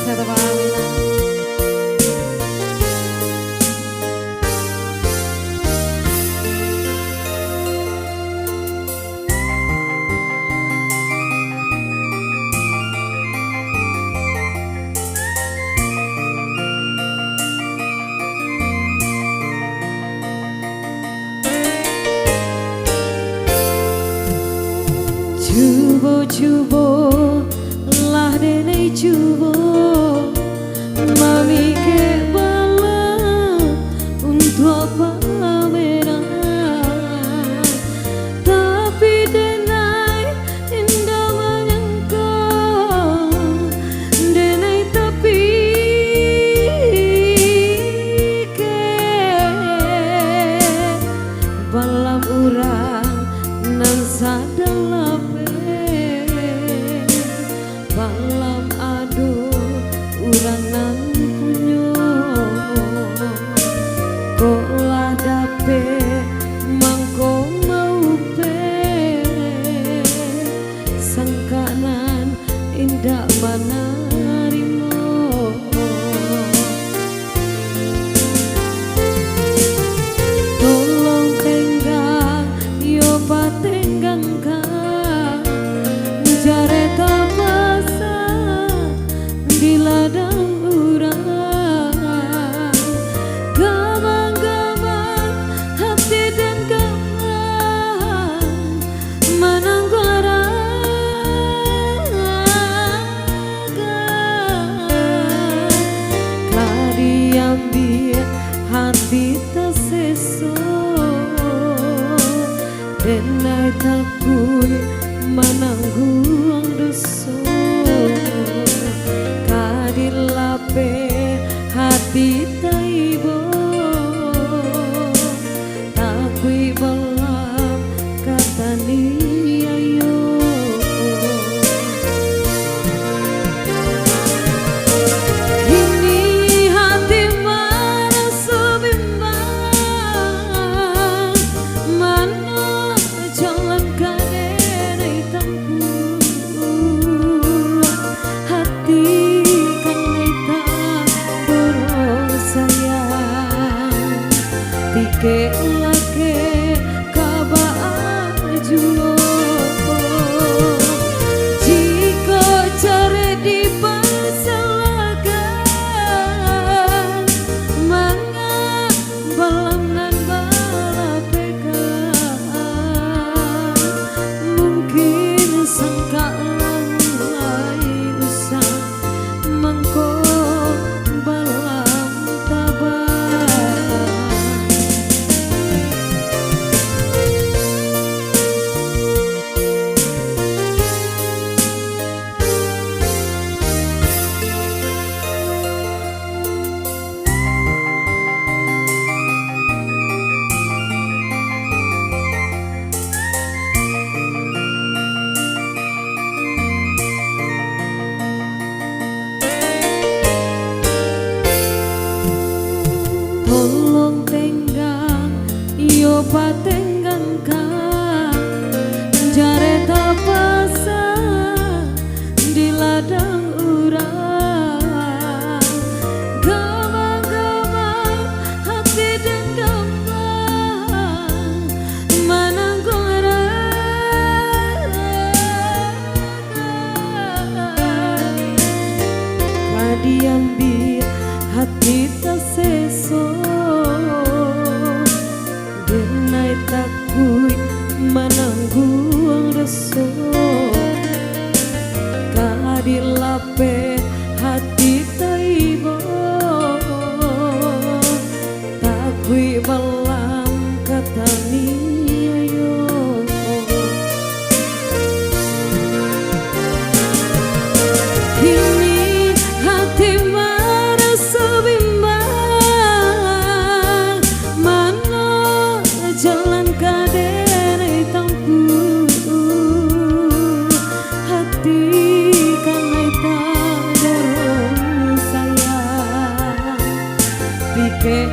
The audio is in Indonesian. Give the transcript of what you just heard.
Satu pamina. Cubo lah dene cubo mami ke bala untuk pameran tapi denai indah menyangka denai tapi ke balam urang nan sadala balam aduh urang nan punyo kolah dape mangko mau pe sangkanan indah manarimo tolong tenggang yo patenggang kang jare di ladang urang gamang-gamang hati dan gamang menanggara kadiambil hati terseso denai takut menanggung dosa kadilape hati taibo takui balam katani ayo ini hati merasa bimbang mana jalan kadere tempuh hati Tike lake kabaju jika cari dipersalahkan manga balam nan balapekan mungkin sangka lalai usah mangko tolong tenggang yo patenggang kang jare tapasa di ladang urang gamang-gamang hati dan gamang menanggung kadiambil hati terseso denai takut menanggung dosa kadilape hati taibo takui balam katani ayo ini hati merasa bimbang mana jalan kadere tempuh hati kanai tak dorong sayang pikir